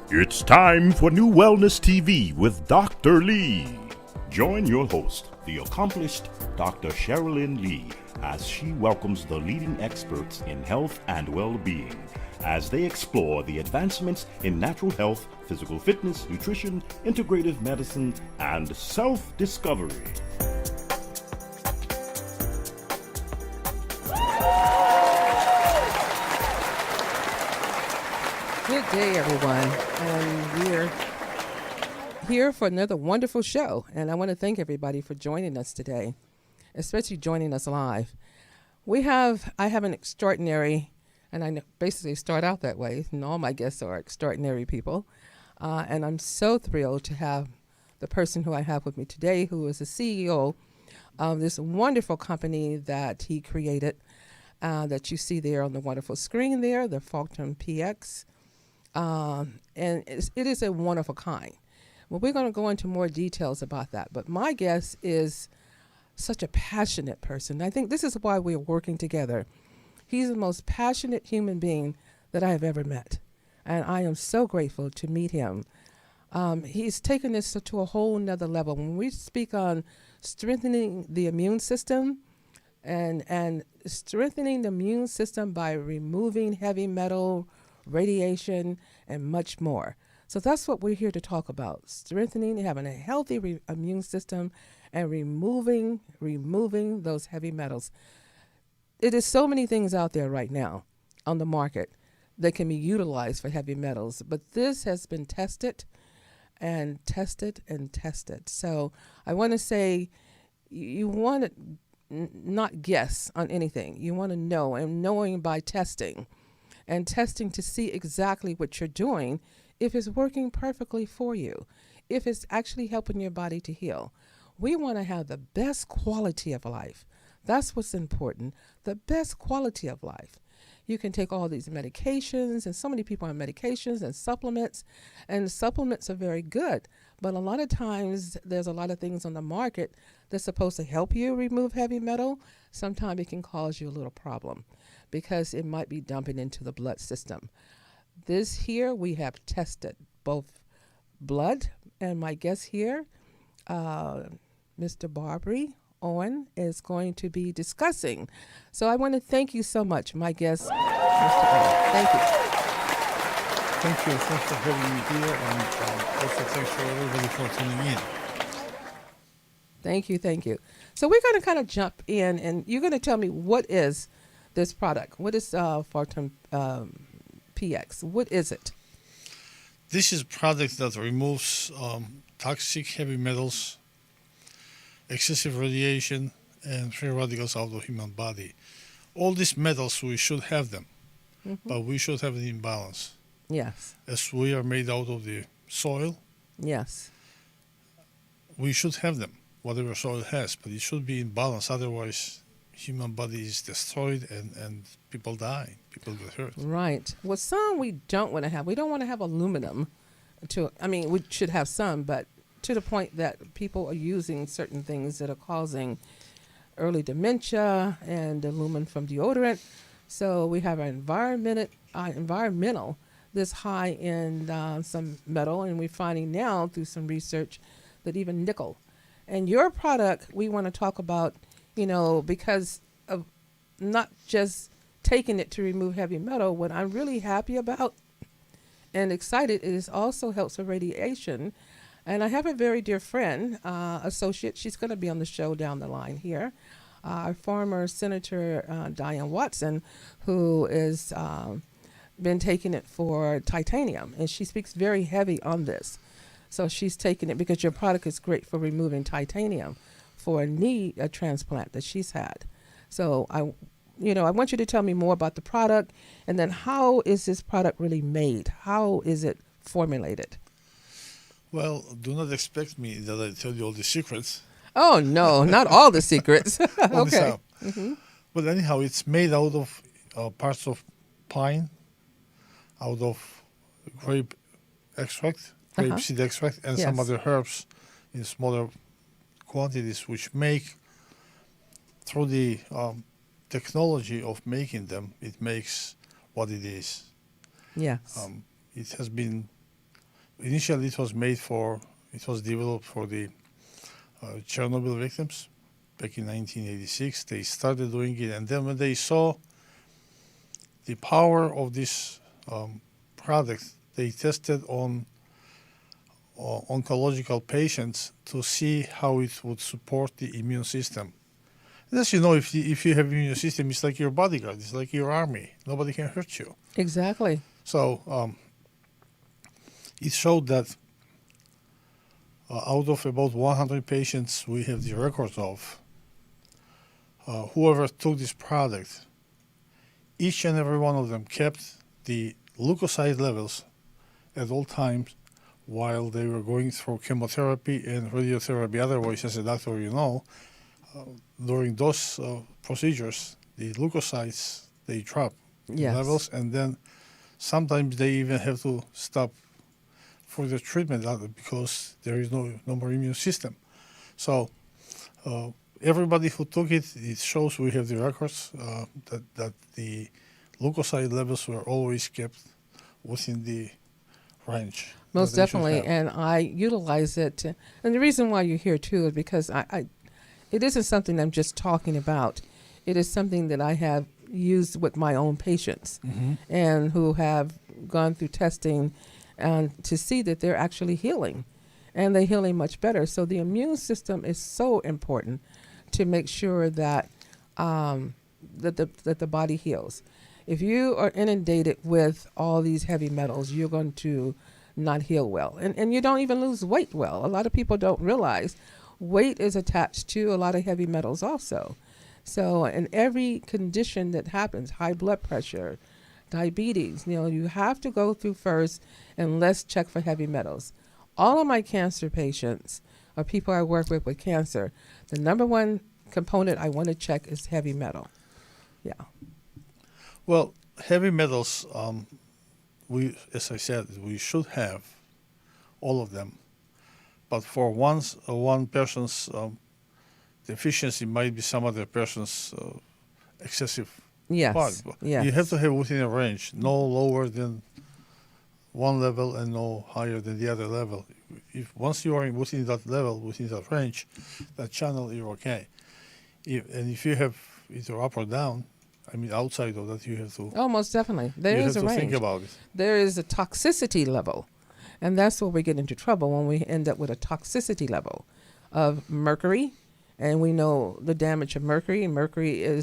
It's time for NuWellness TV with Dr. Lee. Join your host, the accomplished Dr. Cherilyn Lee, as she welcomes the leading experts in health and well-being as they explore the advancements in natural health, physical fitness, nutrition, integrative medicine, and self-discovery. Good day, everyone, and we're here for another wonderful show, and I want to thank everybody for joining us today, especially joining us live. I have an extraordinary, and I basically start out that way, and all my guests are extraordinary people, and I'm so thrilled to have the person who I have with me today, who is the CEO of this wonderful company that he created, that you see there on the wonderful screen there, the Fulton PX. And it is a one of a kind. Well, we're going to go into more details about that. But my guest is such a passionate person. I think this is why we're working together. He's the most passionate human being that I have ever met. And I am so grateful to meet him. He's taken this to a whole nother level. When we speak on strengthening the immune system and strengthening the immune system by removing heavy metal, radiation, and much more. So that's what we're here to talk about, strengthening, having a healthy immune system, and removing those heavy metals. It is so many things out there right now on the market that can be utilized for heavy metals, but this has been tested and tested and tested. So I want to say you want to not guess on anything. You want to know, and knowing by testing. And testing to see exactly what you're doing, if it's working perfectly for you, if it's actually helping your body to heal. We want to have the best quality of life. That's what's important, the best quality of life. You can take all these medications, and so many people on medications and supplements are very good. But a lot of times there's a lot of things on the market that's supposed to help you remove heavy metal. Sometimes it can cause you a little problem, because it might be dumping into the blood system. This here, we have tested both blood, and my guest here, Mr. Babry Oren, is going to be discussing. So I want to thank you so much, my guest, Mr. Oren. Thank you. Thank you. Thanks for having me here, and also thanks for everybody for tuning in. Thank you. So we're going to kind of jump in, and you're going to tell me what is this product. What is Fulton PX? What is it? This is a product that removes toxic heavy metals, excessive radiation, and free radicals out of the human body. All these metals, we should have them, but we should have it in balance. Yes. As we are made out of the soil, yes, we should have them, whatever soil has, but it should be in balance. Otherwise, human body is destroyed and people die, people get hurt. Right. Well, some we don't want to have. We don't want to have aluminum. We should have some, but to the point that people are using certain things that are causing early dementia and aluminum from deodorant. So we have our environmental this high in some metal, and we're finding now through some research that even nickel. And your product, we want to talk about, because of not just taking it to remove heavy metal. What I'm really happy about and excited is also helps with radiation. And I have a very dear friend, associate. She's going to be on the show down the line here. Our former Senator Diane Watson, who is been taking it for titanium, and she speaks very heavy on this. So she's taking it because your product is great for removing titanium for a knee transplant that she's had. So I want you to tell me more about the product, and then how is this product really made? How is it formulated? Well, do not expect me that I tell you all the secrets. Oh, no, not all the secrets. Okay. But anyhow, it's made out of parts of pine, out of grape extract, grape seed extract, and some other herbs in smaller quantities, which make, through the technology of making them, it makes what it is. Yes. It has been initially it was developed for the Chernobyl victims back in 1986. They started doing it, and then when they saw the power of this product, they tested on oncological patients to see how it would support the immune system. And as you know, if you have immune system, it's like your bodyguard, it's like your army. Nobody can hurt you. Exactly. So it showed that out of about 100 patients we have the records of, whoever took this product, each and every one of them kept the leukocyte levels at all times while they were going through chemotherapy and radiotherapy. Otherwise, as a doctor, you know, during those procedures, the leukocytes, they drop levels, and then sometimes they even have to stop for the treatment because there is no more immune system. So everybody who took it, it shows we have the records that the leukocyte levels were always kept within the range. Most definitely, and I utilize it. And the reason why you're here too is because it isn't something I'm just talking about. It is something that I have used with my own patients, and who have gone through testing to see that they're actually healing, and they're healing much better. So the immune system is so important to make sure that that the body heals. If you are inundated with all these heavy metals, you're going to not heal well, and you don't even lose weight well. A lot of people don't realize weight is attached to a lot of heavy metals also. So in every condition that happens, high blood pressure, diabetes, you have to go through first and let's check for heavy metals. All of my cancer patients or people I work with cancer, the number one component I want to check is heavy metal. Yeah. Well, heavy metals, as I said, we should have all of them. But for one person's deficiency might be some other person's excessive part. Yes. You have to have within a range, no lower than one level and no higher than the other level. Once you are within that level, within that range, that channel, you're okay. If you have either up or down, outside of that, you have to. Oh, most definitely. There is a range. Think about it. There is a toxicity level. And that's where we get into trouble, when we end up with a toxicity level of mercury. And we know the damage of mercury. Mercury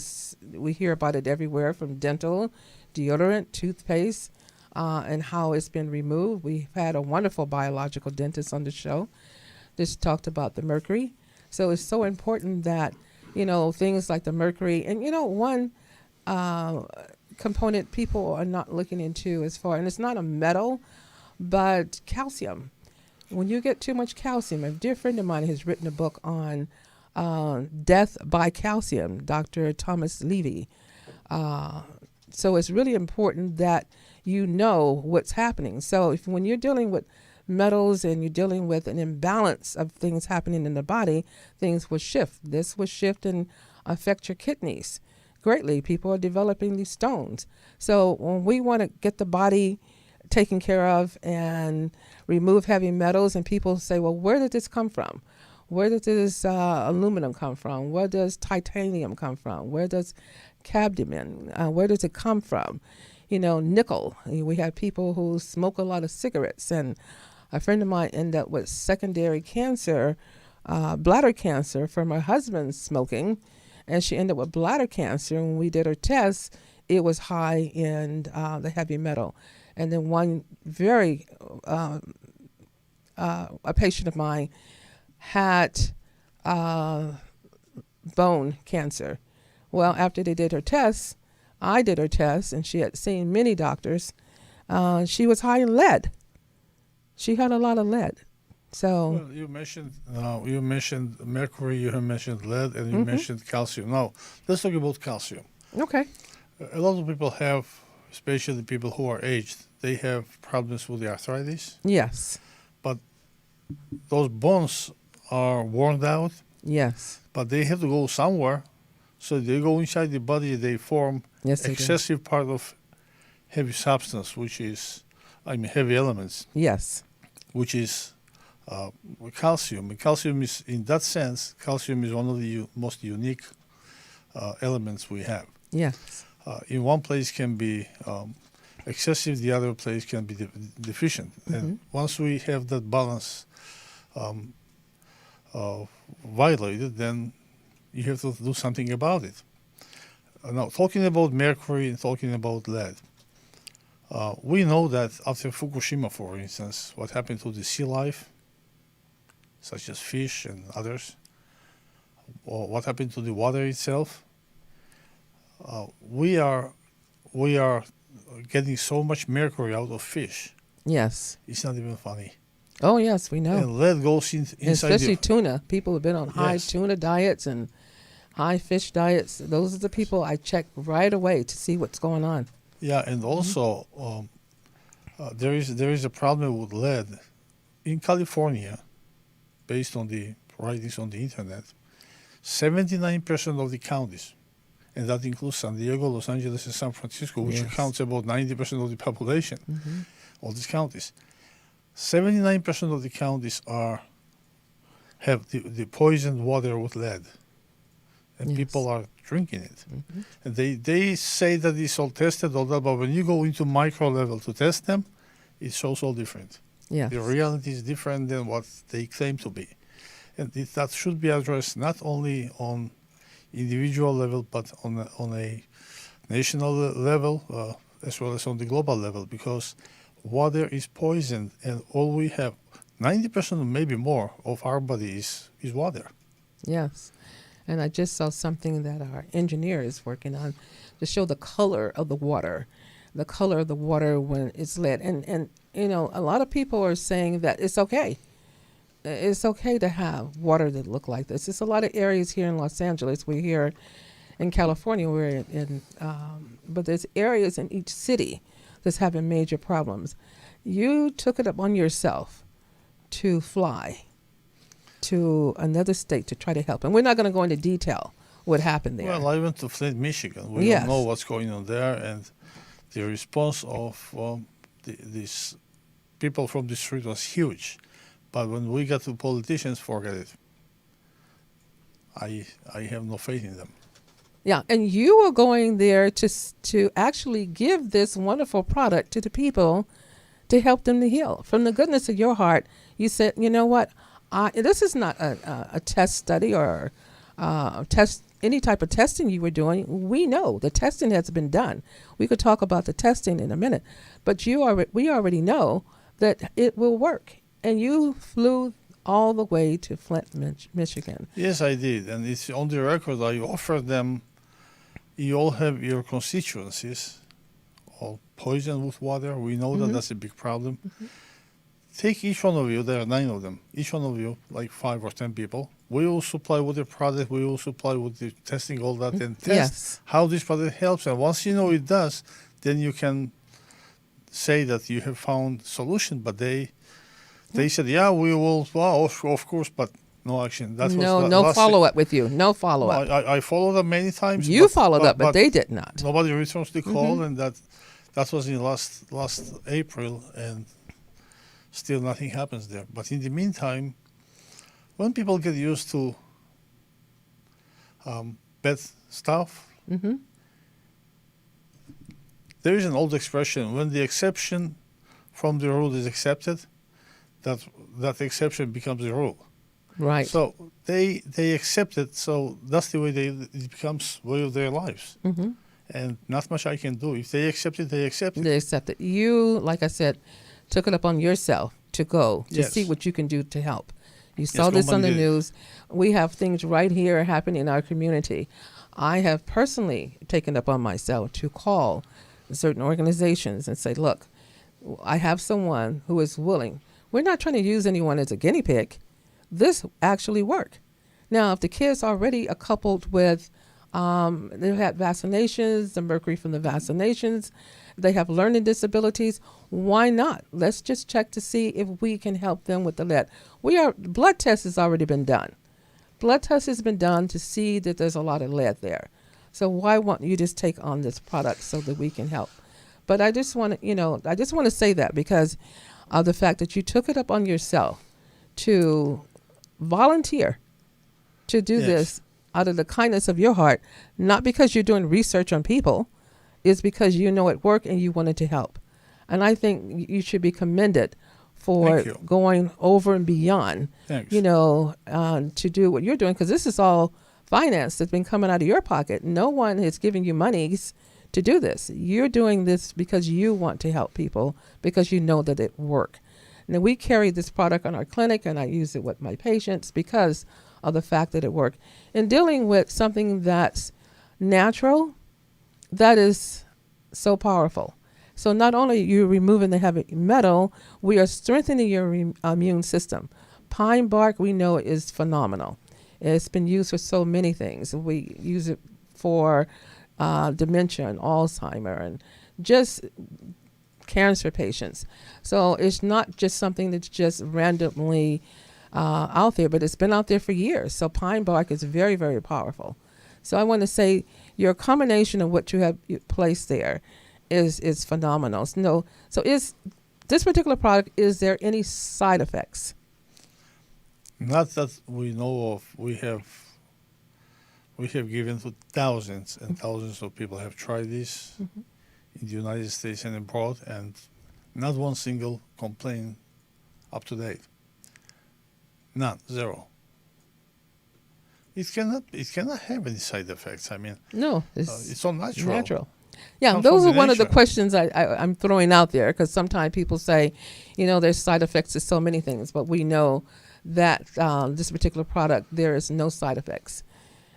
we hear about it everywhere, from dental, deodorant, toothpaste, and how it's been removed. We've had a wonderful biological dentist on the show that talked about the mercury. So it's so important that, things like the mercury, and, one component people are not looking into and it's not a metal, but calcium. When you get too much calcium, a dear friend of mine has written a book on death by calcium, Dr. Thomas Leetv. So it's really important that you know what's happening. So when you're dealing with metals and you're dealing with an imbalance of things happening in the body, things will shift. This will shift and affect your kidneys greatly. People are developing these stones. So when we want to get the body taken care of and remove heavy metals, and people say, well, where did this come from? Where does this aluminum come from? Where does titanium come from? Where does cadmium, where does it come from? Nickel. We have people who smoke a lot of cigarettes, and a friend of mine ended up with secondary cancer, bladder cancer, from her husband smoking, and she ended up with bladder cancer. When we did her tests, it was high in the heavy metal. And then one a patient of mine had bone cancer. Well, after they did her tests, I did her tests, and she had seen many doctors. She was high in lead. She had a lot of lead. So well, you mentioned mercury, you have mentioned lead, and you mentioned calcium. Now, let's talk about calcium. Okay. A lot of people have, especially people who are aged, they have problems with the arthritis. Yes. But those bones are worn out. Yes. But they have to go somewhere. So they go inside the body, they form excessive part of heavy substance, which is, heavy elements. Yes. which is calcium. And calcium is, in that sense, calcium is one of the most unique elements we have. Yes. In one place can be excessive, the other place can be deficient. And once we have that balance violated, then you have to do something about it. Now, talking about mercury and talking about lead, we know that after Fukushima, for instance, what happened to the sea life, such as fish and others, or what happened to the water itself, we are getting so much mercury out of fish. Yes. It's not even funny. Oh, yes, we know. And lead goes inside especially tuna. People have been on high Yes. tuna diets and high fish diets. Those are the people I check right away to see what's going on. Yeah, and also there is a problem with lead in California, based on the writings on the internet. 79% of the counties, and that includes San Diego, Los Angeles, and San Francisco, which Yes. accounts about 90% of the population, all these counties. 79% of the counties have the poisoned water with lead, and Yes. people are drinking it. And they say that it's all tested, all that, but when you go into micro level to test them, it shows all different. Yes. The reality is different than what they claim to be. And that should be addressed not only on individual level, but on a national level, as well as on the global level, because water is poisoned, and all we have, 90% or maybe more of our body is water. Yes. And I just saw something that our engineer is working on to show the color of the water when it's lead. And you know, a lot of people are saying that it's okay. It's okay to have water that look like this. There's a lot of areas here in Los Angeles. We're here in California. We're in, but there's areas in each city that's having major problems. You took it upon yourself to fly to another state to try to help. And we're not going to go into detail what happened there. Well, I went to Flint, Michigan. We Yes. don't know what's going on there, and the response of these people from the street was huge. But when we got to politicians, forget it. I have no faith in them. Yeah, and you were going there to actually give this wonderful product to the people to help them to heal. From the goodness of your heart, you said, you know what, this is not a test study or any type of testing you were doing. We know the testing has been done. We could talk about the testing in a minute, but we already know that it will work. And you flew all the way to Flint, Michigan. Yes, I did. And it's on the record. I offered them, you all have your constituencies all poisoned with water. We know that that's a big problem. Take each one of you, there are 9 of them, each one of you, like 5 or 10 people. We will supply with the product, we will supply with the testing, all that, and test Yes. how this product helps. And once you know it does, then you can say that you have found solution. But they said, yeah, we will, well, of course, but no action. That No follow-up with you. No follow-up. I followed up many times. You followed up, but they did not. Nobody returns the call, and that was in last April, and still nothing happens there. But in the meantime, when people get used to bad stuff, there is an old expression: when the exception from the rule is accepted, that exception becomes the rule. Right. So they accept it. So that's the way it becomes way of their lives. And not much I can do. If they accept it, they accept it. They accept it. You, like I said, took it upon yourself to go to see what you can do to help. You saw this on the news. We have things right here happening in our community. I have personally taken it upon myself to call certain organizations and say, look, I have someone who is willing. We're not trying to use anyone as a guinea pig. This actually worked. Now, if the kids already are coupled with, they've had vaccinations, the mercury from the vaccinations, they have learning disabilities, why not? Let's just check to see if we can help them with the lead. Blood test has already been done. Blood test has been done to see that there's a lot of lead there. So why won't you just take on this product so that we can help? But I just want to, say that because of the fact that you took it up on yourself to volunteer to do this out of the kindness of your heart, not because you're doing research on people. It's because you know it worked and you wanted to help. And I think you should be commended for going over and beyond, to do what you're doing, because this is all finance that's been coming out of your pocket. No one is giving you monies to do this. You're doing this because you want to help people, because you know that it works. Now, we carry this product in our clinic, and I use it with my patients because of the fact that it works. In dealing with something that's natural, that is so powerful. So not only are you removing the heavy metal, we are strengthening your immune system. Pine bark, we know, is phenomenal. It's been used for so many things. We use it for dementia and Alzheimer and just cancer patients. So it's not just something that's just randomly out there, but it's been out there for years. So pine bark is very, very powerful. So I want to say your combination of what you have placed there is phenomenal. So is this particular product, is there any side effects? Not that we know of. We have given to thousands and thousands of people have tried this in the United States and abroad, and not one single complaint up to date. None, zero. It cannot have any side effects. I mean, no, it's all natural. Yeah, those are one of the questions I'm throwing out there, because sometimes people say, there's side effects to so many things, but we know that this particular product, there is no side effects.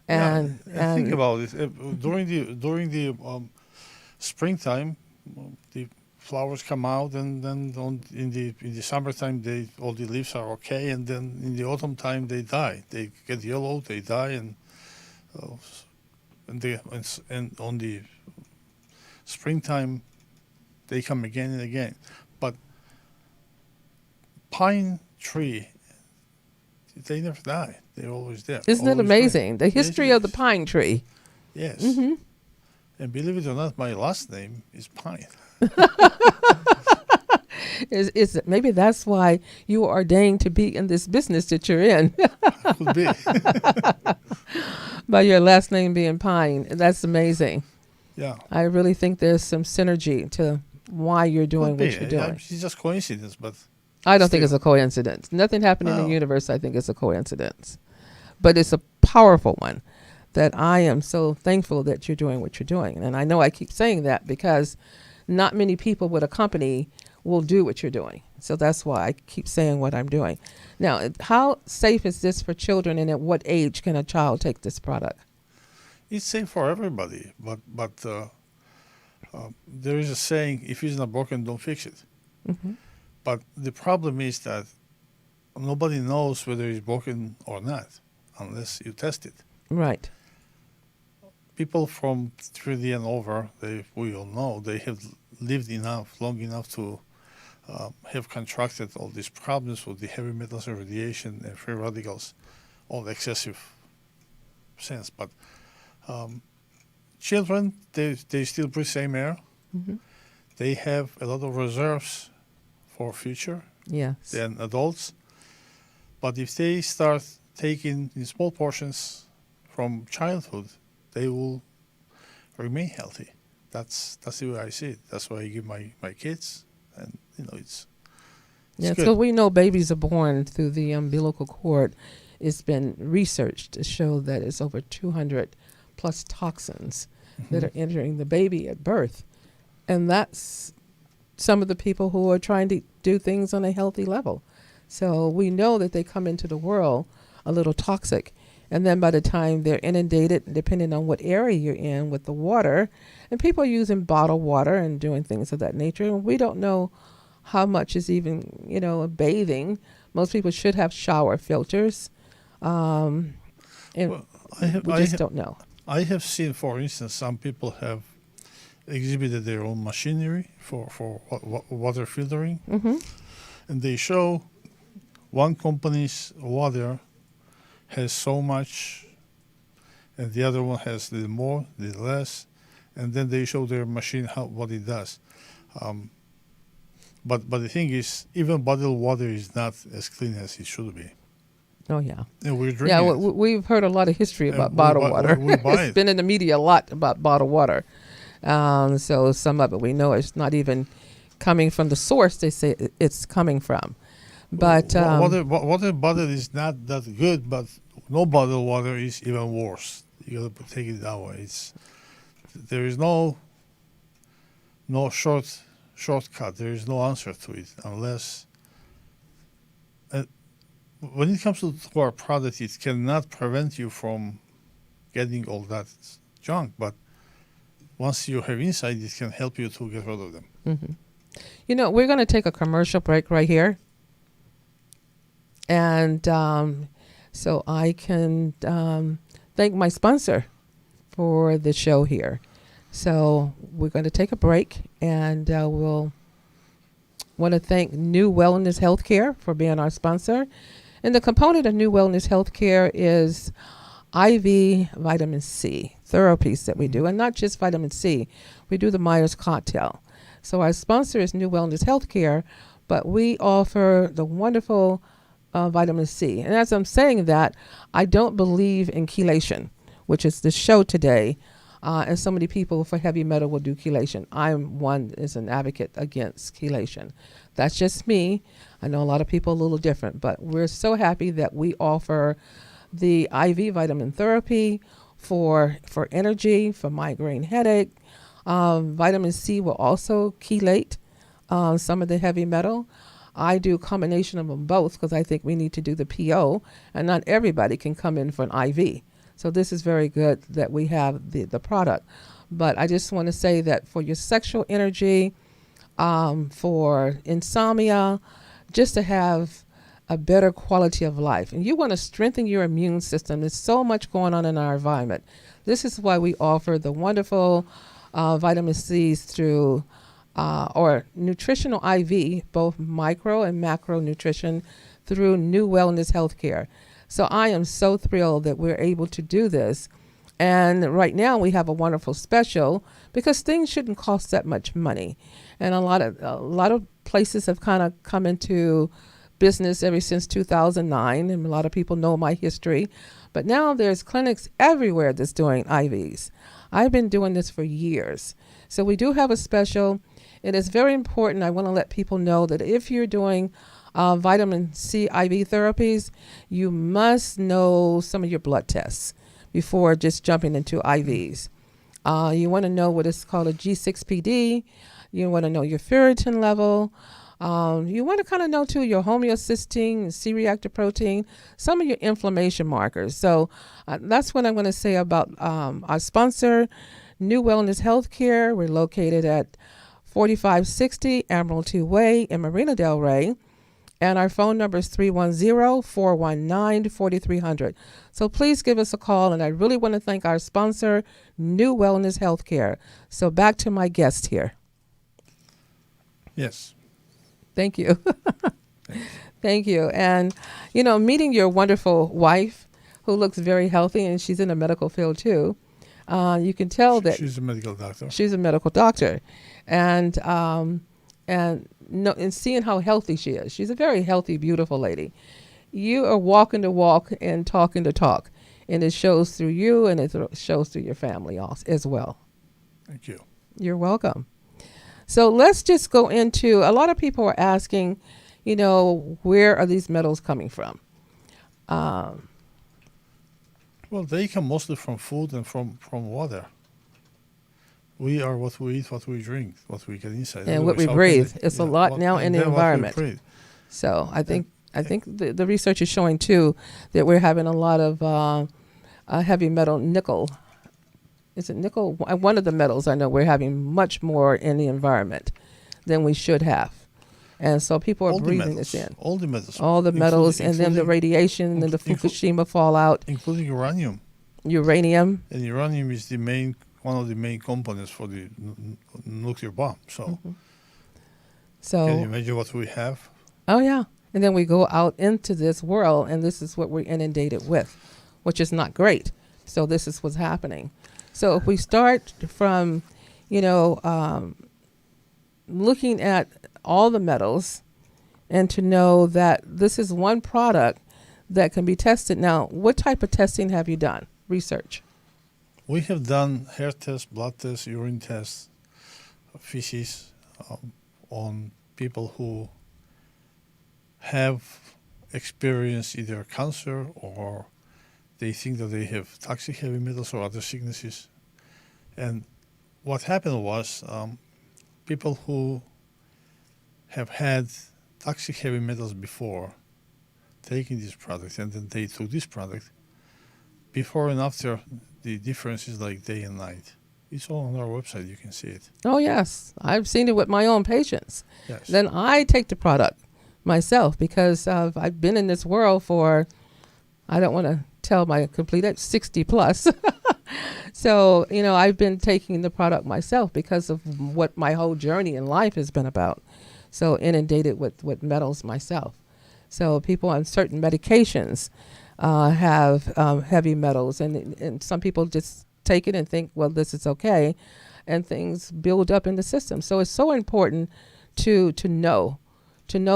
And think about it. During the springtime, the flowers come out, and then in the summertime, all the leaves are okay, and then in the autumn time they die. They get yellow, they die, and on the springtime they come again and again. But pine tree, they never die. They're always there. Isn't it amazing? The history of the pine tree. Yes. And believe it or not, my last name is Pine. Is maybe that's why you were ordained to be in this business that you're in. Could be. By your last name being Pine. That's amazing. Yeah. I really think there's some synergy to why you're doing what you're doing. It's just coincidence, but I don't think it's a coincidence. Nothing happening in the universe, I think, is a coincidence. But it's a powerful one that I am so thankful that you're doing what you're doing. And I know I keep saying that because not many people with a company will do what you're doing. So that's why I keep saying what I'm doing. Now, how safe is this for children, and at what age can a child take this product? It's safe for everybody, but there is a saying, if it's not broken, don't fix it. But the problem is that nobody knows whether it's broken or not unless you test it. Right. People from 3D and over, we all know, they have lived long enough to have contracted all these problems with the heavy metals and radiation and free radicals, all excessive sense. But children, they still breathe same air. They have a lot of reserves for future than adults. But if they start taking in small portions from childhood, they will remain healthy. That's the way I see it. That's why I give my kids, and it's good. So we know babies are born through the umbilical cord. It's been researched to show that it's over 200 plus toxins that are entering the baby at birth, and that's some of the people who are trying to do things on a healthy level. So we know that they come into the world a little toxic. And then by the time they're inundated, depending on what area you're in with the water, and people are using bottled water and doing things of that nature. And we don't know how much is even, bathing. Most people should have shower filters. And we just don't know. I have seen, for instance, some people have exhibited their own machinery for water filtering. And they show one company's water has so much, and the other one has the more, the less, and then they show their machine what it does. But the thing is, even bottled water is not as clean as it should be. Oh, yeah. And we're drinking Yeah, it. we've heard a lot of history about we bottled buy- water. we buy It's it. been in the media a lot about bottled water. So some of it we know it's not even coming from the source they say it's coming from. But water bottled is not that good, but no bottled water is even worse. You gotta take it that way. There is no shortcut. There is no answer to it unless. When it comes to our product, it cannot prevent you from getting all that junk, but once you have insight, it can help you to get rid of them. mm-hmm. We're going to take a commercial break right here. And so I can thank my sponsor for the show here. So we're going to take a break, and we'll want to thank NuWellness Healthcare for being our sponsor. And the component of NuWellness Healthcare is IV vitamin C therapies that we do, and not just vitamin C. We do the Myers cocktail. So our sponsor is NuWellness Healthcare, but we offer the wonderful vitamin C. And as I'm saying that, I don't believe in chelation, which is the show today. And so many people for heavy metal will do chelation. I'm one is an advocate against chelation. That's just me. I know a lot of people a little different, but we're so happy that we offer the IV vitamin therapy for energy, for migraine headache. Vitamin C will also chelate some of the heavy metal. I do a combination of them both because I think we need to do the PO, and not everybody can come in for an IV. So this is very good that we have the product. But I just want to say that for your sexual energy, for insomnia, just to have a better quality of life. And you want to strengthen your immune system. There's so much going on in our environment. This is why we offer the wonderful vitamin C's through or nutritional IV, both micro and macro nutrition through NuWellness Healthcare. So I am so thrilled that we're able to do this. And right now we have a wonderful special because things shouldn't cost that much money. And a lot of places have kind of come into business ever since 2009, and a lot of people know my history. But now there's clinics everywhere that's doing IVs. I've been doing this for years. So we do have a special. It is very important. I want to let people know that if you're doing vitamin C IV therapies, you must know some of your blood tests before just jumping into IVs. You want to know what is called a G6PD. You want to know your ferritin level. You want to kind of know, too, your homeocysteine, C-reactive protein, some of your inflammation markers. So that's what I'm going to say about our sponsor, NuWellness Healthcare. We're located at 4560 Admiralty Way in Marina Del Rey. And our phone number is 310-419-4300. So please give us a call. And I really want to thank our sponsor, NuWellness Healthcare. So back to my guest here. Yes. Thank you. Thank you. And, meeting your wonderful wife who looks very healthy, and she's in the medical field too. You can tell that she's a medical doctor. She's a medical doctor. And seeing how healthy she is. She's a very healthy, beautiful lady. You are walking the walk and talking the talk. And it shows through you, and it shows through your family also, as well. Thank you. You're welcome. So let's just go into, a lot of people are asking, where are these metals coming from? Well, they come mostly from food and from water. We are what we eat, what we drink, what we get inside. And what we breathe. It's a lot now in the environment. So I think the research is showing, too, that we're having a lot of heavy metal nickel. Is it nickel? One of the metals I know we're having much more in the environment than we should have. And so people are breathing this in. All the metals. All the metals, and then the radiation, and then the Fukushima fallout. Including uranium. Uranium. And uranium is one of the main components for the nuclear bomb. So can you imagine what we have? Oh, yeah. And then we go out into this world, and this is what we're inundated with, which is not great. So this is what's happening. So if we start from, looking at all the metals and to know that this is one product that can be tested. Now, what type of testing have you done? Research. We have done hair tests, blood tests, urine tests, feces on people who have experienced either cancer or they think that they have toxic heavy metals or other sicknesses. And what happened was people who have had toxic heavy metals before taking this product and then they took this product, before and after, the difference is like day and night. It's all on our website. You can see it. Oh, yes. I've seen it with my own patients. Yes. Then I take the product myself because I've been in this world for, I don't want to tell my complete age, 60 plus. So, I've been taking the product myself because of what my whole journey in life has been about. So inundated with metals myself. So people on certain medications have heavy metals, and some people just take it and think, well, this is okay, and things build up in the system. So it's so important to know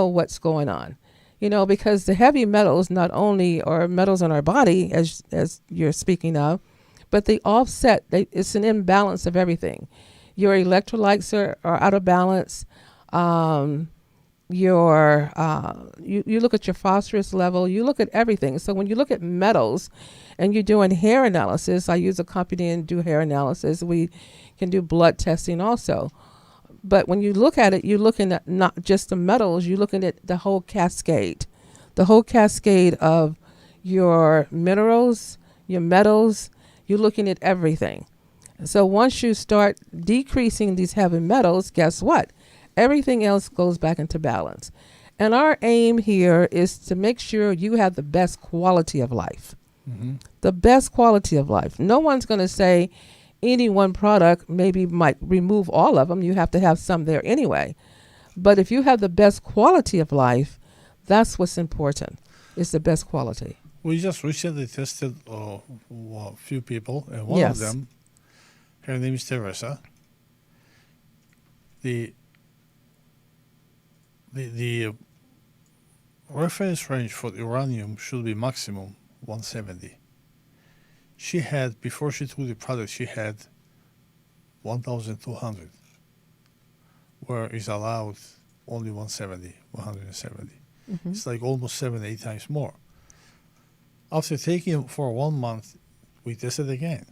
what's going on, because the heavy metals not only are metals in our body, as you're speaking of, but they offset. It's an imbalance of everything. Your electrolytes are out of balance. You look at your phosphorus level, you look at everything. So when you look at metals and you're doing hair analysis, I use a company and do hair analysis. We can do blood testing also. But when you look at it, you're looking at not just the metals, you're looking at the whole cascade of your minerals, your metals, you're looking at everything. So once you start decreasing these heavy metals, guess what? Everything else goes back into balance. And our aim here is to make sure you have the best quality of life. Mm-hmm. The best quality of life. No one's going to say any one product maybe might remove all of them. You have to have some there anyway. But if you have the best quality of life, that's what's important. It's the best quality. We just recently tested a few people, and one of them, her name is Teresa. The reference range for the uranium should be maximum 170. She had, before she took the product, she had 1,200, where is allowed only 170, 170. Mm-hmm. It's like almost 7-8 times more. After taking it for 1 month, we tested again.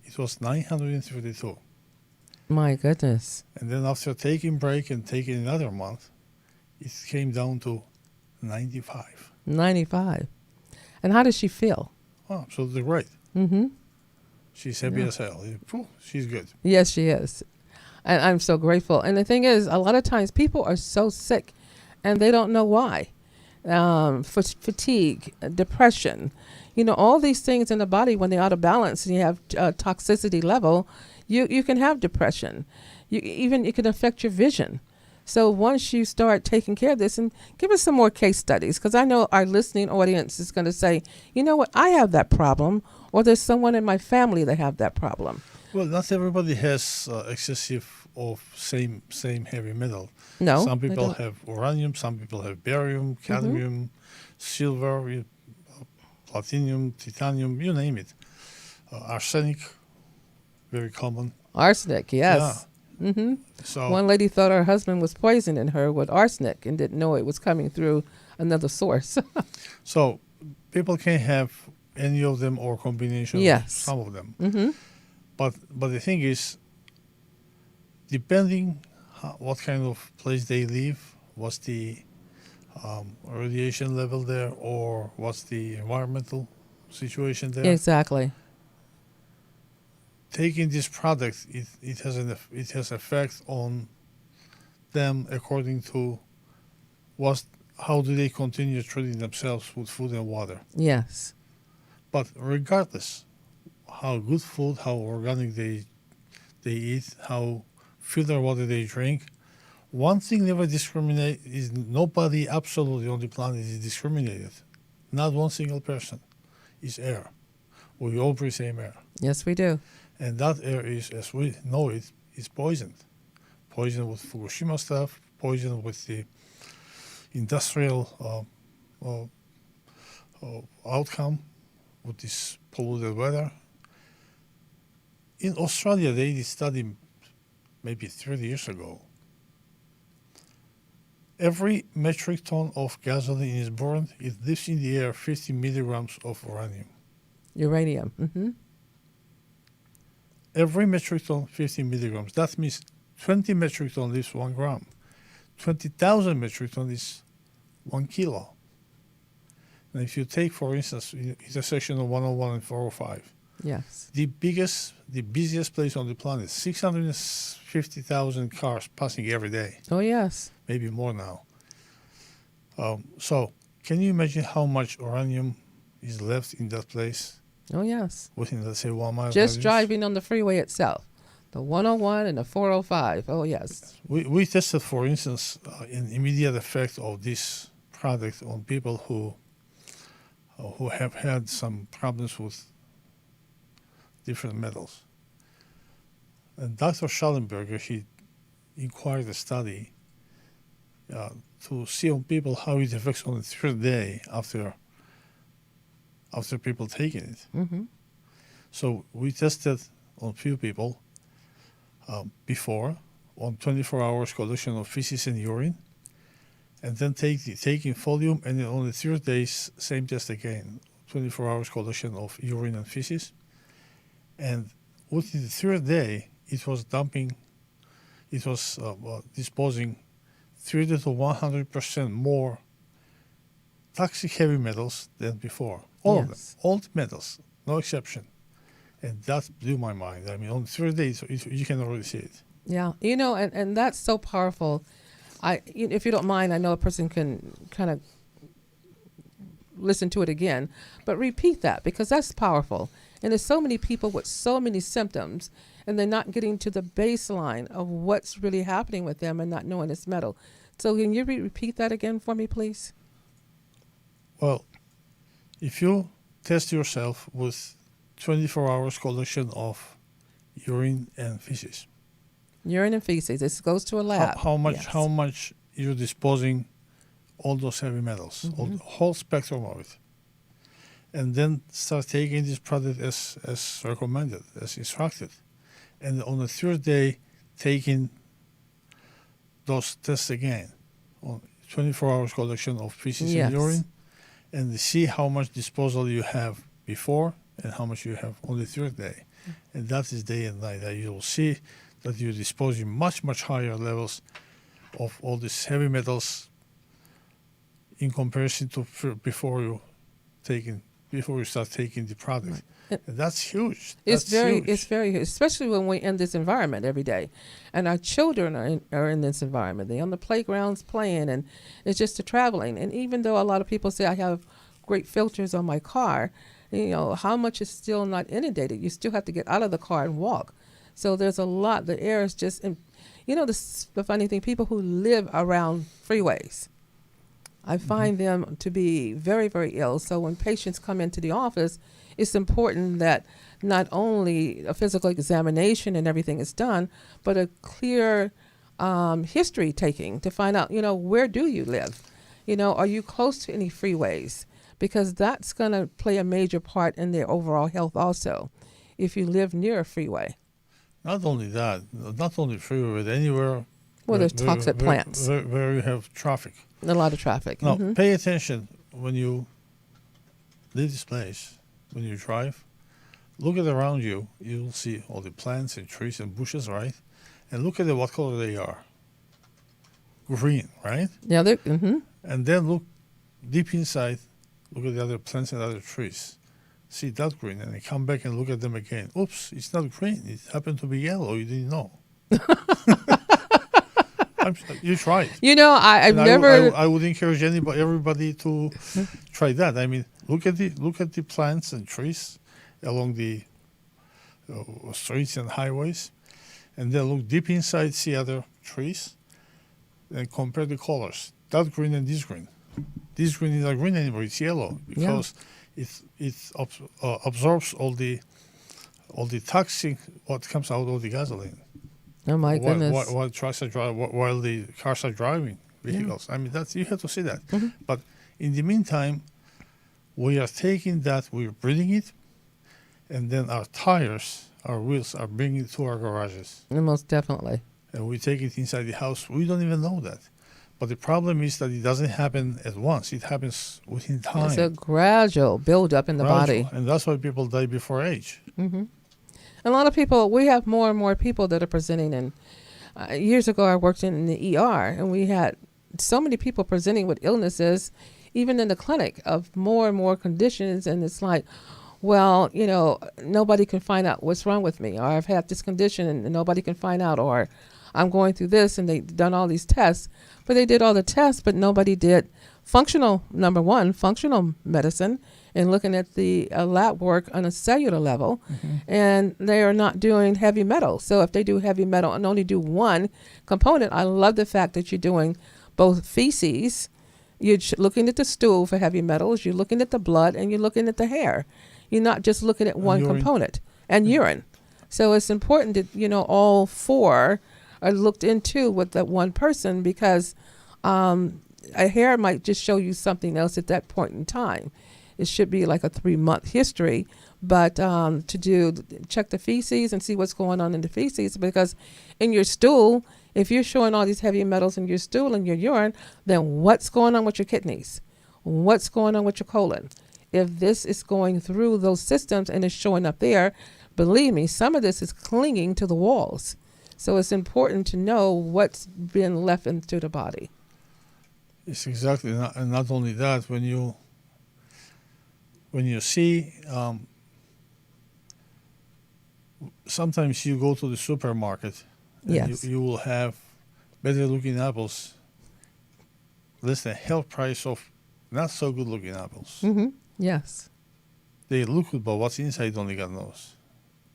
It was 932. My goodness. And then after taking break and taking another month, it came down to 95. 95. And how does she feel? Oh, absolutely great. Mm-hmm. She's happy as hell. She's good. Yes, she is. And I'm so grateful. And the thing is, a lot of times people are so sick and they don't know why. Fatigue, depression, all these things in the body, when they're out of balance and you have toxicity level, you can have depression. It can affect your vision. So once you start taking care of this, and give us some more case studies, because I know our listening audience is going to say, you know what, I have that problem, or there's someone in my family that have that problem. Well, not everybody has excessive of same heavy metal. No, some people have uranium, some people have barium, cadmium, silver, platinum, titanium, you name it. Arsenic, very common. Arsenic, yes. Yeah. Mm-hmm. So one lady thought her husband was poisoning her with arsenic and didn't know it was coming through another source. So people can have any of them or combination of some of them. Mm-hmm. But the thing is, depending what kind of place they live, what's the radiation level there, or what's the environmental situation there. Exactly. Taking this product, it has effect on them according to how do they continue treating themselves with food and water. Yes. But regardless how good food, how organic they eat, how filtered water they drink, one thing never discriminate is nobody absolutely on the planet is discriminated. Not one single person is air. We all breathe same air. Yes, we do. And that air is, as we know it, is poisoned. Poisoned with Fukushima stuff, poisoned with the industrial outcome with this polluted weather. In Australia, they did a study maybe 30 years ago. Every metric ton of gasoline is burned, it leaves in the air 50 milligrams of uranium. Uranium. Mm-hmm. Every metric ton, 50 milligrams. That means 20 metric ton leaves 1 gram. 20,000 metric ton is 1 kilo. And if you take, for instance, intersection of 101 and 405, Yes. the busiest place on the planet, 650,000 cars passing every day, Oh, yes. maybe more now. So can you imagine how much uranium is left in that place Oh, yes. within, let's say, 1 mile? Just radius? driving on the freeway itself. The 101 and the 405. Oh, yes. We tested, for instance, an immediate effect of this product on people who have had some problems with different metals. And Dr. Schallenberger, he inquired a study to see on people how it affects on the third day after people taking it. Mm-hmm. So we tested on few people before on 24 hours collection of feces and urine, and then taking volume, and then on the third day, same test again, 24 hours collection of urine and feces. And within the third day, it was disposing 30 to 100% more toxic heavy metals than before. All of them, all the metals, no exception. And that blew my mind. I mean, on the third day, you can already see it. Yeah. You know, and that's so powerful. If you don't mind, I know a person can kind of listen to it again, but repeat that, because that's powerful. And there's so many people with so many symptoms, and they're not getting to the baseline of what's really happening with them and not knowing it's metal. So can you repeat that again for me, please? Well, if you test yourself with 24 hours collection of urine and feces. Urine and feces. This goes to a lab. How much? Yes. How much you're disposing all those heavy metals, all the whole spectrum of it, and then start taking this product as recommended, as instructed, and on the third day, taking those tests again on 24 hours collection of feces and urine, and see how much disposal you have before and how much you have on the third day. And that is day and night. That you will see that you're disposing much, much higher levels of all these heavy metals in comparison to before you start taking the product. Right. And that's huge. It's very, especially when we're in this environment every day. And our children are in this environment. They're on the playgrounds playing, and it's just the traveling. And even though a lot of people say I have great filters on my car, you know, how much is still not inundated? You still have to get out of the car and walk. So there's a lot. The air is just, you know, the funny thing, people who live around freeways, I find them to be very, very ill. So when patients come into the office, it's important that not only a physical examination and everything is done, but a clear history taking to find out, you know, where do you live? You know, are you close to any freeways? Because that's going to play a major part in their overall health also, if you live near a freeway. Not only that, not only freeway, but anywhere well, there's toxic plants. Where you have traffic. A lot of traffic. Now, pay attention when you leave this place, when you drive. Look at around you. You'll see all the plants and trees and bushes, right? And look at what color they are. Green, right? Yeah, they're. And then look deep inside. Look at the other plants and other trees. See that green, and then come back and look at them again. Oops, it's not green. It happened to be yellow. You didn't know. You tried. You know, I've never. I would encourage everybody to try that. I mean, look at the plants and trees along the streets and highways, and then look deep inside, see other trees, and compare the colors. That green and this green. This green is not green anymore. It's yellow because it absorbs all the toxic what comes out of the gasoline. Oh my goodness. While trucks are driving, while the cars are driving vehicles. I mean, that's, you have to see that. But in the meantime, we are taking that, we're breeding it, and then our tires, our wheels are bringing it to our garages. Most definitely. And we take it inside the house. We don't even know that. But the problem is that it doesn't happen at once. It happens within time. It's a gradual build-up in the body. And that's why people die before age. A lot of people, we have more and more people that are presenting. And years ago, I worked in the ER, and we had so many people presenting with illnesses, even in the clinic, of more and more conditions. And it's like, well, you know, nobody can find out what's wrong with me, or I've had this condition and nobody can find out, or I'm going through this, and they've done all these tests. But they did all the tests, but nobody did functional medicine, and looking at the lab work on a cellular level. And they are not doing heavy metal. So if they do heavy metal and only do one component, I love the fact that you're doing both feces, you're looking at the stool for heavy metals, you're looking at the blood, and you're looking at the hair. You're not just looking at one component, and urine. So it's important that, you know, all four are looked into with that one person, because a hair might just show you something else at that point in time. It should be like a 3-month history, but check the feces and see what's going on in the feces, because in your stool, if you're showing all these heavy metals in your stool and your urine, then what's going on with your kidneys? What's going on with your colon? If this is going through those systems and it's showing up there, believe me, some of this is clinging to the walls. So it's important to know what's been left into the body. It's exactly, and not only that, when you see, sometimes you go to the supermarket, and Yes. you will have better looking apples, less than half price of not so good looking apples. Yes. They look good, but what's inside only God knows.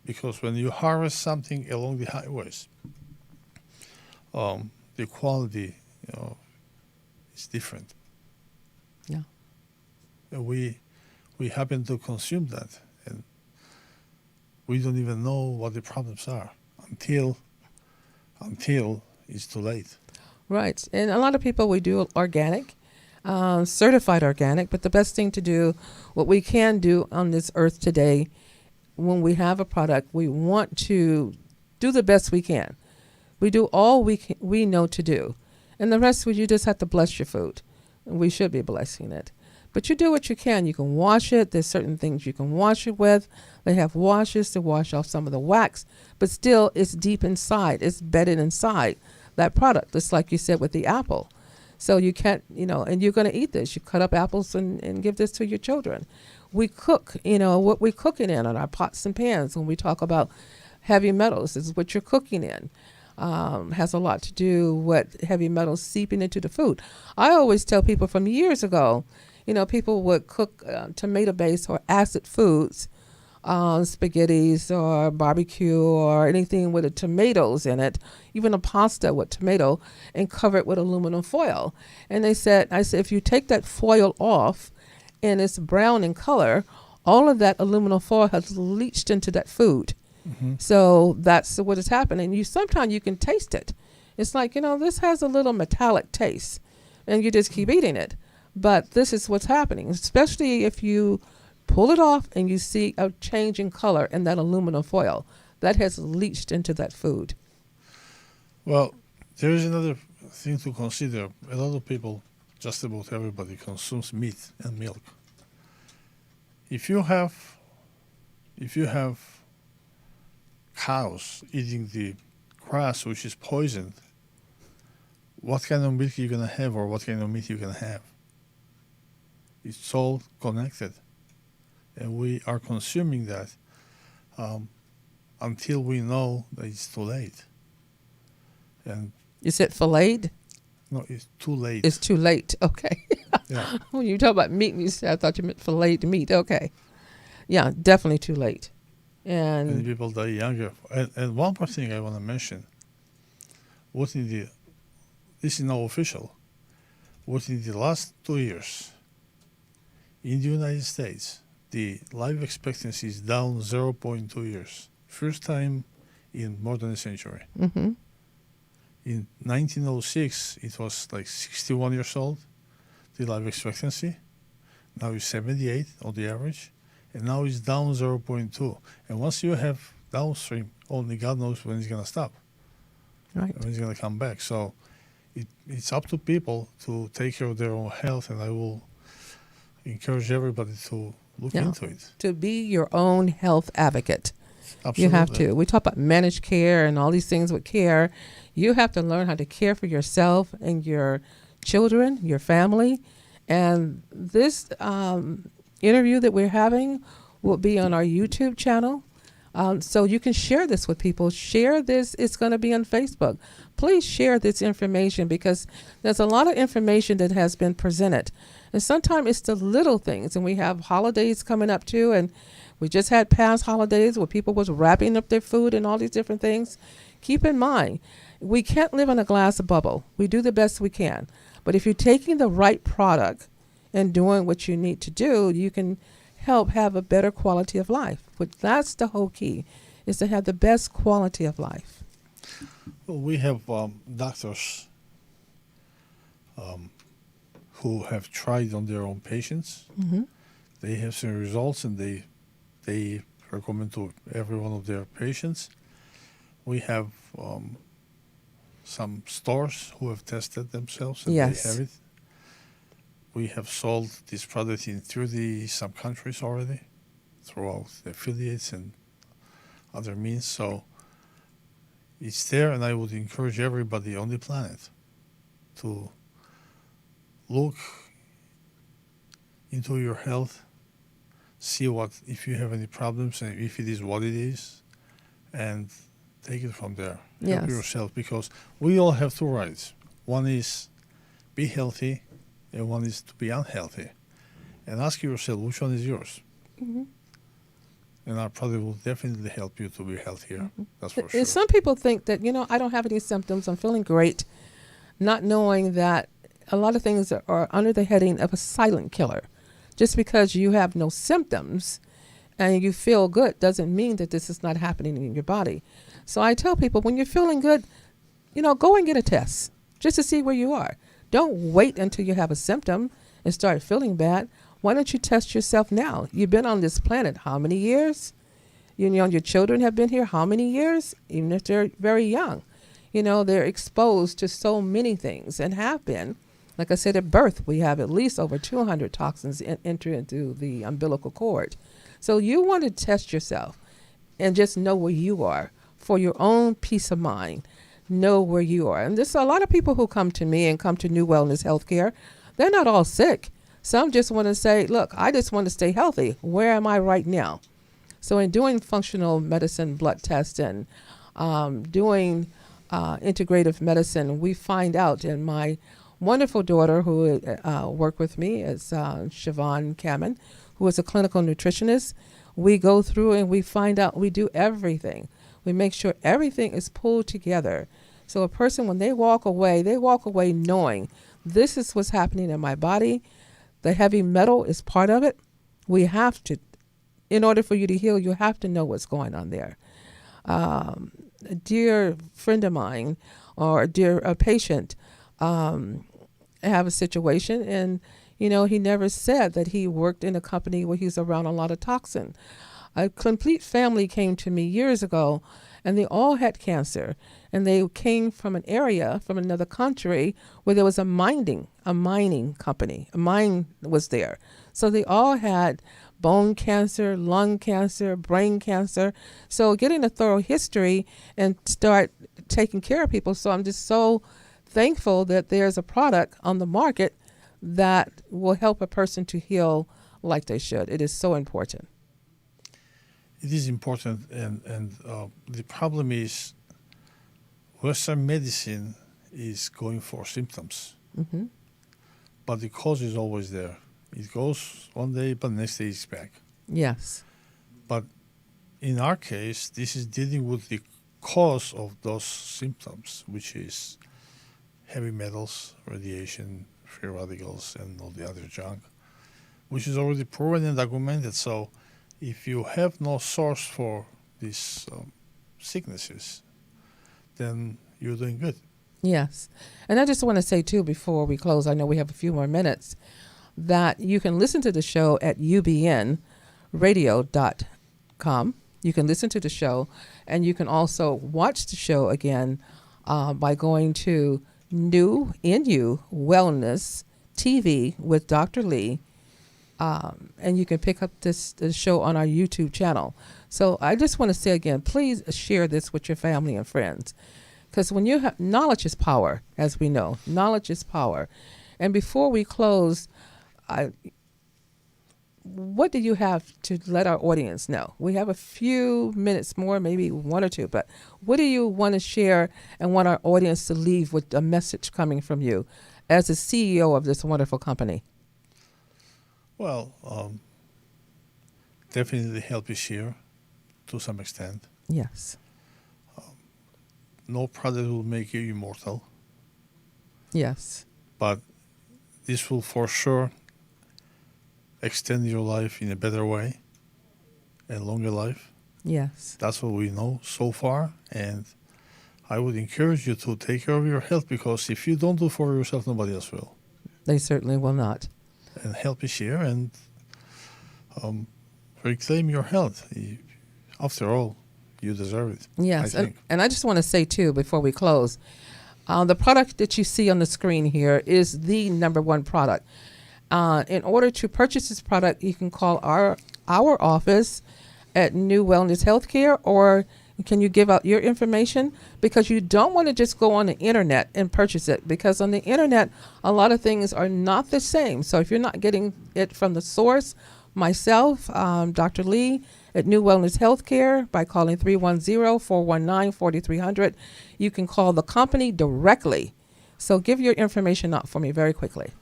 Because when you harvest something along the highways, the quality, you know, is different. Yeah. And we happen to consume that, and we don't even know what the problems are until it's too late. Right. And a lot of people, we do organic, certified organic, but the best thing to do, what we can do on this earth today, when we have a product, we want to do the best we can. We do all we know to do. And the rest, you just have to bless your food. And we should be blessing it. But you do what you can. You can wash it. There's certain things you can wash it with. They have washes to wash off some of the wax. But still, it's deep inside. It's bedded inside that product, just like you said with the apple. So you can't, you know, and you're going to eat this. You cut up apples and give this to your children. We cook, you know, what we're cooking in on our pots and pans. When we talk about heavy metals, this is what you're cooking in. Has a lot to do with heavy metals seeping into the food. I always tell people from years ago, you know, people would cook tomato-based or acid foods, spaghettis or barbecue or anything with the tomatoes in it, even a pasta with tomato, and cover it with aluminum foil. And I said, if you take that foil off and it's brown in color, all of that aluminum foil has leached into that food. So that's what is happening. Sometimes you can taste it. It's like, you know, this has a little metallic taste, and you just keep eating it. But this is what's happening, especially if you pull it off and you see a change in color in that aluminum foil. That has leached into that food. Well, there is another thing to consider. A lot of people, just about everybody, consumes meat and milk. If you have cows eating the grass, which is poisoned, what kind of milk you're going to have, or what kind of meat you're going to have? It's all connected. And we are consuming that until we know that it's too late. And You said filleted? no, it's too late. It's too late. Okay. Yeah. When you talk about meat, I thought you meant filleted meat. Okay. Yeah, definitely too late. And people die younger. And one more thing I want to mention. This is now official. Within the last 2 years, in the United States, the life expectancy is down 0.2 years. First time in more than a century. Mm-hmm. In 1906, it was like 61 years old, the life expectancy. Now it's 78 on the average, and now it's down 0.2. And once you have downstream, only God knows when it's going to stop, Right. when it's going to come back. So it's up to people to take care of their own health, and I will encourage everybody to look into it. To be your own health advocate. Absolutely. You have to. We talk about managed care and all these things with care. You have to learn how to care for yourself and your children, your family. And this interview that we're having will be on our YouTube channel. So you can share this with people. Share this. It's going to be on Facebook. Please share this information because there's a lot of information that has been presented. And sometimes it's the little things. And we have holidays coming up too. And we just had past holidays where people was wrapping up their food and all these different things. Keep in mind, we can't live in a glass bubble. We do the best we can. But if you're taking the right product and doing what you need to do, you can help have a better quality of life. But that's the whole key, is to have the best quality of life. Well, we have doctors who have tried on their own patients. Mm-hmm. They have seen results, and they recommend to every one of their patients. We have some stores who have tested themselves, and Yes. they have it. We have sold this product in 30 some countries already, throughout the affiliates and other means. So it's there, and I would encourage everybody on the planet to look into your health, see if you have any problems, and if it is what it is, and take it from there. Yes. Help yourself, because we all have two rights. One is be healthy, and one is to be unhealthy. And ask yourself, which one is yours? Mm-hmm. And our product will definitely help you to be healthier. Mm-hmm. That's for sure. Some people think that, I don't have any symptoms, I'm feeling great, not knowing that a lot of things are under the heading of a silent killer. Just because you have no symptoms and you feel good doesn't mean that this is not happening in your body. So I tell people, when you're feeling good, go and get a test just to see where you are. Don't wait until you have a symptom and start feeling bad. Why don't you test yourself now? You've been on this planet how many years? Your children have been here how many years? Even if they're very young. They're exposed to so many things and have been. Like I said, at birth, we have at least over 200 toxins enter into the umbilical cord. So you want to test yourself and just know where you are for your own peace of mind. Know where you are. And there's a lot of people who come to me and come to NuWellness Healthcare. They're not all sick. Some just want to say, look, I just want to stay healthy. Where am I right now? So in doing functional medicine blood tests and doing integrative medicine, we find out, and my wonderful daughter who worked with me is Siobhan Kamen, who is a clinical nutritionist. We go through and we find out, we do everything. We make sure everything is pulled together. So a person, when they walk away knowing this is what's happening in my body. The heavy metal is part of it. We have to, in order for you to heal, you have to know what's going on there. A dear friend of mine, or a patient, have a situation, and he never said that he worked in a company where he's around a lot of toxin. A complete family came to me years ago, and they all had cancer, and they came from an area, from another country, where there was a mining company. A mine was there. So they all had bone cancer, lung cancer, brain cancer. So getting a thorough history and start taking care of people. So I'm just so thankful that there's a product on the market that will help a person to heal like they should. It is so important. It is important, and the problem is Western medicine is going for symptoms, Mm-hmm. but the cause is always there. It goes one day, but next day it's back. Yes. But in our case, this is dealing with the cause of those symptoms, which is heavy metals, radiation, free radicals, and all the other junk, which is already proven and documented. So if you have no source for this sicknesses, then you're doing good. Yes. And I just want to say, too, before we close, I know we have a few more minutes, that you can listen to the show at ubnradio.com. You can listen to the show, and you can also watch the show again by going to NuWellness TV with Dr. Lee, and you can pick up this show on our YouTube channel. So I just want to say again, please share this with your family and friends, because when you have knowledge is power, as we know, knowledge is power. And before we close, what do you have to let our audience know? We have a few minutes more, maybe one or two, but what do you want to share and want our audience to leave with a message coming from you as the CEO of this wonderful company? Well, definitely help is here to some extent. Yes. No product will make you immortal, Yes. but this will for sure extend your life in a better way, a longer life. Yes. That's what we know so far, and I would encourage you to take care of your health, because if you don't do for yourself, nobody else will. They certainly will not. And help is here, and reclaim your health. After all, you deserve it. Yes. I think. And I just want to say, too, before we close, the product that you see on the screen here is the number one product. In order to purchase this product, you can call our office at NuWellness Healthcare, or can you give out your information? Because you don't want to just go on the internet and purchase it, because on the internet, a lot of things are not the same. So if you're not getting it from the source, myself, Dr. Lee at NuWellness Healthcare, by calling 310-419-4300, you can call the company directly. So give your information out for me very quickly.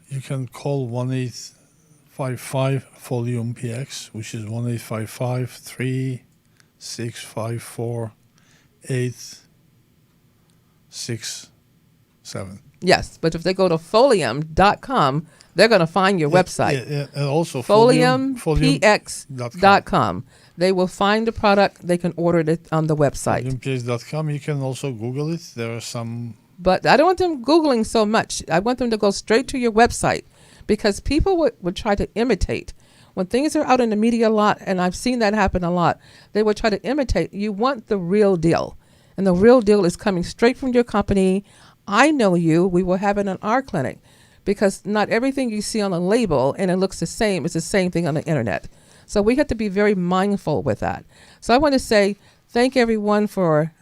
You can call 1-855-FOLIUM-PX, which is 1-855-365-4867. Yes, but if they go to folium.com, they're going to find your website. Yeah, and also foliumpx.com. They will find the product. They can order it on the website. FOLIUMPX.com. You can also Google it. There are some... But I don't want them Googling so much. I want them to go straight to your website, because people would try to imitate. When things are out in the media a lot, and I've seen that happen a lot, they would try to imitate. You want the real deal. And the real deal is coming straight from your company. I know you. We will have it in our clinic, because not everything you see on a label and it looks the same is the same thing on the internet. So we have to be very mindful with that. So I want to say thank everyone for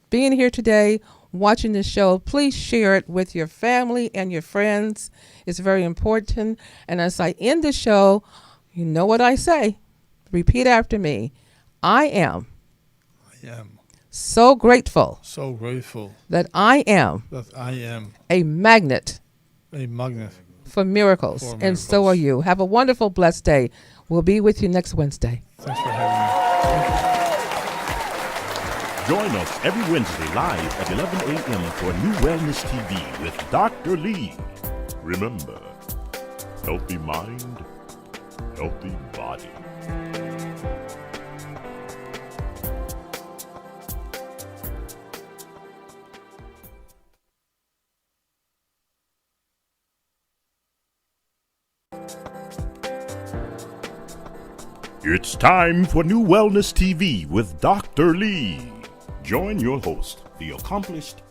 being here today, watching this show. Please share it with your family and your friends. It's very important. And as I end the show, you know what I say. Repeat after me. I am so grateful that I am a magnet for miracles. And so are you. Have a wonderful, blessed day. We'll be with you next Wednesday. Thanks for having me. Join us every Wednesday live at 11 a.m. for NuWellness TV with Dr. Lee. Remember, healthy mind, healthy body. It's time for NuWellness TV with Dr. Lee. Join your host, the accomplished